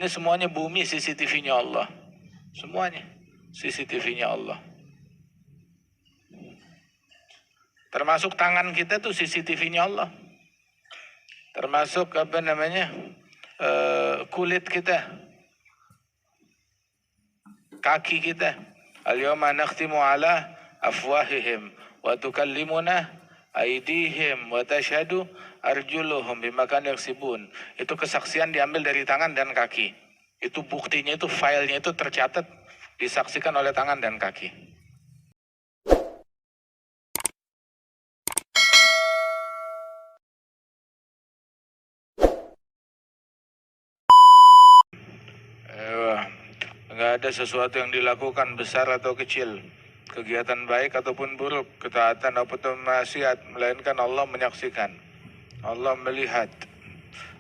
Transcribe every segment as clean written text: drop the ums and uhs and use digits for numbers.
Ini semuanya bumi CCTV-nya Allah. Semuanya CCTV-nya Allah. Termasuk tangan kita tuh CCTV-nya Allah. Termasuk kulit kita, kaki kita. Al-yawma nakhtimu ala afwahihim wa tukallimuna aydihim wa tashhadu arjuluhum bima kanu yaksibun. Itu kesaksian diambil dari tangan dan kaki. Itu buktinya, itu filenya itu tercatat, disaksikan oleh tangan dan kaki. Nggak ada sesuatu yang dilakukan besar atau kecil, kegiatan baik ataupun buruk, ketaatan ataupun maksiat, melainkan Allah menyaksikan, Allah melihat.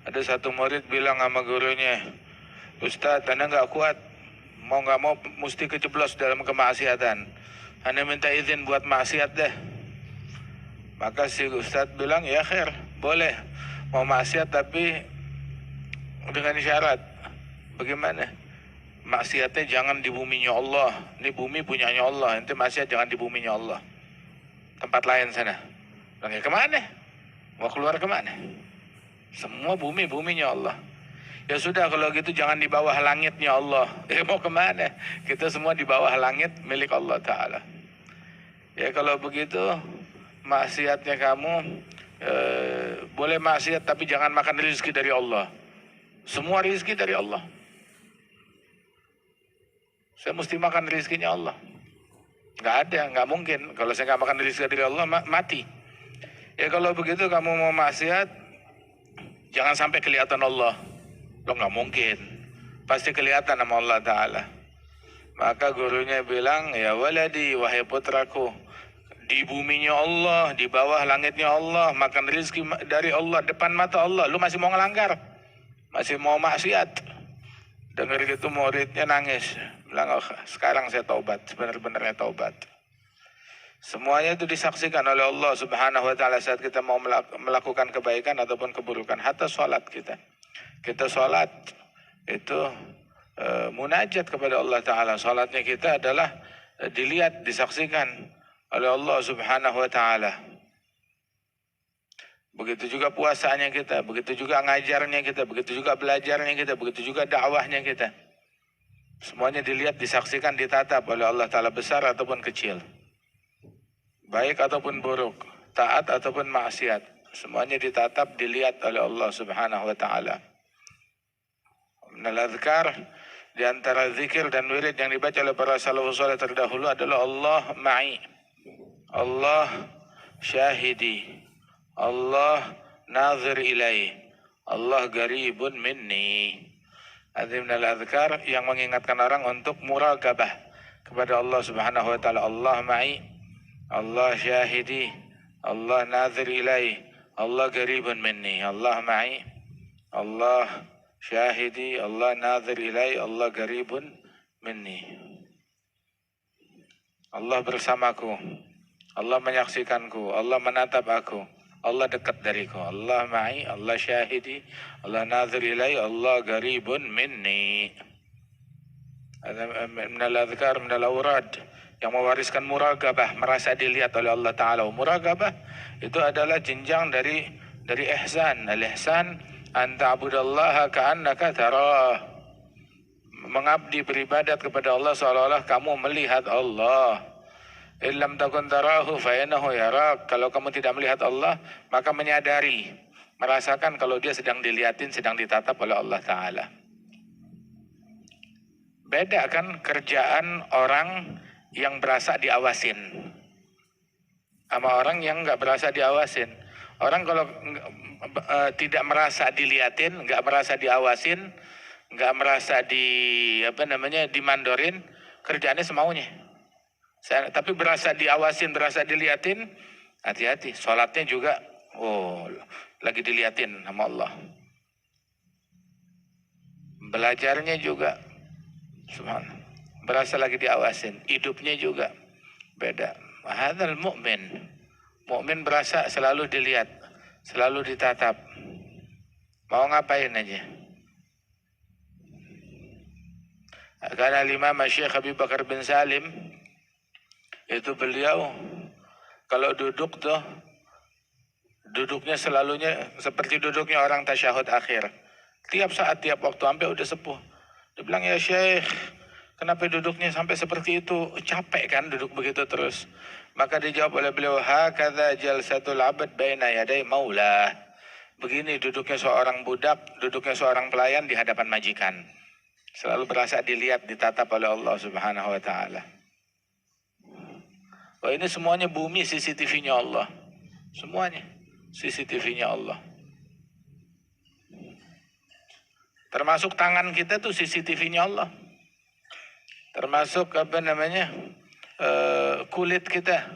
Ada satu murid bilang sama gurunya, Ustadz, Anda nggak kuat, mau nggak mau mesti kejeblos dalam kemaksiatan. Anda minta izin buat maksiat deh. Maka si Ustadz bilang, ya khair, boleh. Mau maksiat tapi dengan syarat. Bagaimana? Maksiatnya jangan di buminya Allah. Ini bumi punyanya Allah. Nanti maksiat jangan di buminya Allah. Tempat lain sana. Bilang, ya kemana? Mau keluar kemana? Semua buminya Allah. Ya sudah, kalau gitu jangan di bawah langitnya Allah. Mau kemana? Kita semua di bawah langit milik Allah Ta'ala. Ya kalau begitu, maksiatnya kamu boleh maksiat tapi jangan makan rezeki dari Allah. Semua rezeki dari Allah. Saya mesti makan rezekinya Allah. Nggak ada, nggak mungkin. Kalau saya nggak makan rezeki dari Allah, mati. Ya kalau begitu kamu mau maksiat, jangan sampai kelihatan Allah. Lo nggak mungkin. Pasti kelihatan sama Allah Ta'ala. Maka gurunya bilang, ya waladi, wahai putraku, di buminya Allah, di bawah langitnya Allah, makan rezeki dari Allah, depan mata Allah. Lu masih mau ngelanggar? Masih mau maksiat? Dengar gitu muridnya nangis. Bilang, oh, sekarang saya taubat, benar-benarnya taubat. Semuanya itu disaksikan oleh Allah Subhanahu wa Ta'ala saat kita mau melakukan kebaikan ataupun keburukan. Hatta sholat kita. Kita sholat itu munajat kepada Allah Ta'ala. Sholatnya kita adalah dilihat, disaksikan oleh Allah Subhanahu wa Ta'ala. Begitu juga puasanya kita, begitu juga ngajarnya kita, begitu juga belajarnya kita, begitu juga dakwahnya kita. Semuanya dilihat, disaksikan, ditatap oleh Allah Ta'ala, besar ataupun kecil. Baik ataupun buruk, taat ataupun maksiat. Semuanya ditatap, dilihat oleh Allah Subhanahu wa Ta'ala. Minal adhkar, di antara zikir dan wirid yang dibaca oleh para salafus saleh terdahulu adalah Allah ma'i, Allah syahidi, Allah nazir ilai, Allah garibun minni. Ada minal adhkar yang mengingatkan orang untuk muraqabah kepada Allah Subhanahu wa Ta'ala. Allah ma'i, Allah syahidi, Allah nazir ilai, Allah garibun minni. Allah ma'i, Allah syahidi, Allah nazir ilai, Allah garibun minni. Allah bersamaku, Allah menyaksikanku, Allah menatap aku, Allah dekat dariku. Allah ma'i, Allah syahidi, Allah nazir ilai, Allah garibun minni. Minal adhkar, minal awrad yang mewariskan muraqabah, merasa dilihat oleh Allah Ta'ala. Muraqabah itu adalah jenjang dari ihsan. Al-ihsan an ta'budallaha ka'annaka tarah. Mengabdi, beribadat kepada Allah seolah-olah kamu melihat Allah. Illam takun tarahu fa innahu yarak. Kalau kamu tidak melihat Allah, maka menyadari, merasakan kalau dia sedang dilihatin, sedang ditatap oleh Allah Ta'ala. Beda kan kerjaan orang yang berasa diawasin sama orang yang nggak berasa diawasin. Orang kalau tidak merasa dilihatin, nggak merasa diawasin, nggak merasa dimandorin, kerjaannya semaunya. Tapi berasa diawasin, berasa dilihatin, hati-hati. Sholatnya juga, lagi dilihatin sama Allah. Belajarnya juga, subhanallah, berasa lagi diawasin. Hidupnya juga beda. Hadzal mu'min. Mu'min berasa selalu dilihat, selalu ditatap. Mau ngapain aja. Karena Imam Syekh Habib Bakar bin Salim itu beliau kalau duduk tuh duduknya selalunya seperti duduknya orang tasyahud akhir. Tiap saat, tiap waktu, sampai udah sepuh. Dia bilang, ya Syekh, kenapa duduknya sampai seperti itu? Capek kan duduk begitu terus. Maka dijawab oleh beliau, hakadha jalsatul abad baina yaday maulah. Begini duduknya seorang budak, duduknya seorang pelayan di hadapan majikan. Selalu berasa dilihat, ditatap oleh Allah Subhanahu wa ta'ala. Wah, ini semuanya bumi CCTV-nya Allah. Semuanya CCTV-nya Allah. Termasuk tangan kita tuh CCTV-nya Allah. Termasuk kulit kita,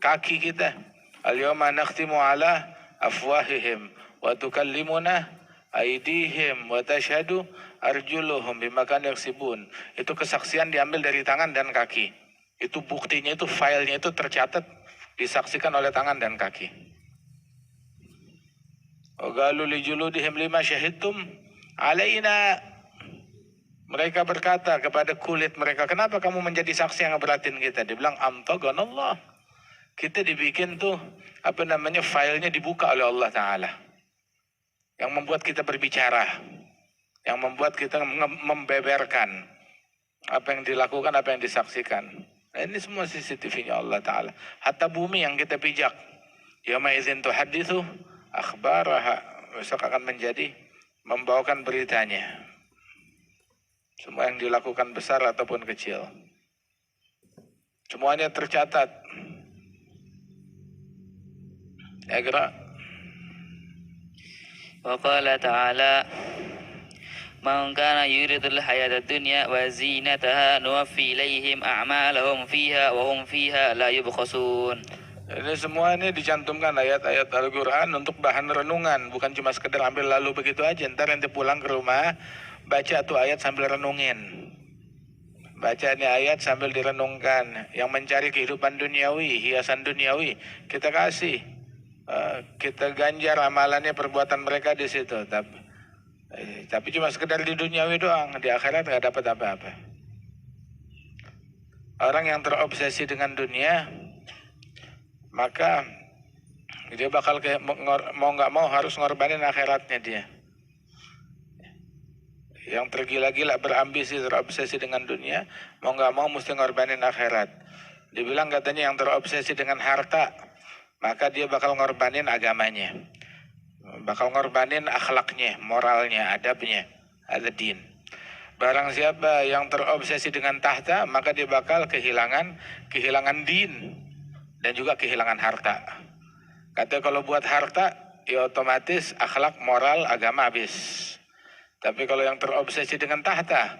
kaki kita. Al-yawma nakhtimu ala afwahihim wa tukallimuna aydihim wa tashhadu arjuluhum bima kanu yaksibun. Itu kesaksian diambil dari tangan dan kaki. Itu buktinya, itu filenya itu tercatat, disaksikan oleh tangan dan kaki. Qalu li juludihim lima syahidtum alaina. Mereka berkata kepada kulit mereka, kenapa kamu menjadi saksi yang beratin kita? Dia bilang, amtaganallah. Kita dibikin tuh, filenya dibuka oleh Allah Ta'ala. Yang membuat kita berbicara. Yang membuat kita membeberkan. Apa yang dilakukan, apa yang disaksikan. Nah, ini semua CCTV-nya Allah Ta'ala. Hatta bumi yang kita pijak. Yawma idzin tuhaditsu akhbaraha, besok akan menjadi membawakan beritanya. Semua yang dilakukan besar ataupun kecil, semuanya tercatat. Iqra. Wa qala ta'ala man kana yuridul hayatad dunya wa zinataha nuwaffi ilaihim a'malahum fiha wa hum fiha la yubkhasun. Ini semua ini dicantumkan ayat-ayat Al-Quran untuk bahan renungan. Bukan cuma sekedar ambil lalu begitu aja. Ntar nanti pulang ke rumah, baca tuh ayat sambil renungin. Baca ini ayat sambil direnungkan. Yang mencari kehidupan duniawi, hiasan duniawi, kita kasih. Kita ganjar amalannya, perbuatan mereka di situ. Tapi cuma sekedar di duniawi doang. Di akhirat nggak dapat apa-apa. Orang yang terobsesi dengan dunia, maka dia bakal mau nggak mau harus ngorbanin akhiratnya dia. Yang tergila-gila berambisi, terobsesi dengan dunia, mau nggak mau mesti ngorbanin akhirat. Dibilang katanya yang terobsesi dengan harta, maka dia bakal ngorbanin agamanya, bakal ngorbanin akhlaknya, moralnya, adabnya, ad-din. Barang siapa yang terobsesi dengan tahta, maka dia bakal kehilangan din dan juga kehilangan harta. Katanya kalau buat harta, ya otomatis akhlak, moral, agama habis. Tapi kalau yang terobsesi dengan tahta,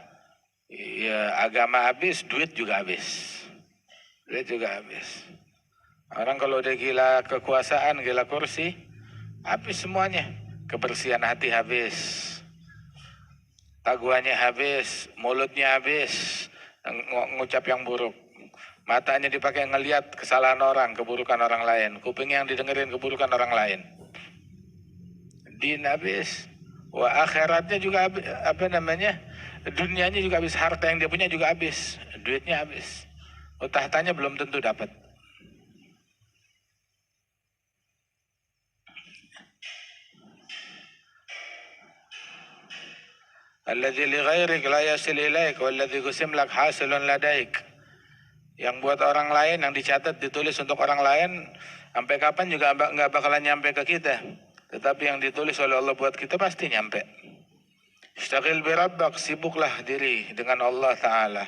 ya agama habis, duit juga habis. Duit juga habis. Orang kalau udah gila kekuasaan, gila kursi, habis semuanya. Kebersihan hati habis, taguannya habis, mulutnya habis, ngucap yang buruk. Matanya dipakai ngelihat kesalahan orang, keburukan orang lain. Kupingnya yang didengerin keburukan orang lain. Din habis. Wah, akhiratnya juga habis, dunianya juga habis, harta yang dia punya juga habis, duitnya habis. Oh, tahtanya belum tentu dapat. Alladzi li ghairik la yasil ilaik walladzi qusim lak hasilun ladaik. Yang buat orang lain, yang dicatat, ditulis untuk orang lain, sampai kapan juga nggak bakalan nyampe ke kita. Tetapi yang ditulis oleh Allah buat kita pasti nyampe. Ishtaqil bi rabbak, sibuklah diri dengan Allah Ta'ala.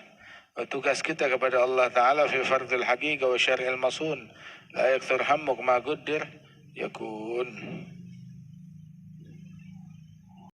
Tugas kita kepada Allah Ta'ala fi fardil haqiqa wa syar'il masun. La yakthur hammuk ma quddir yakun.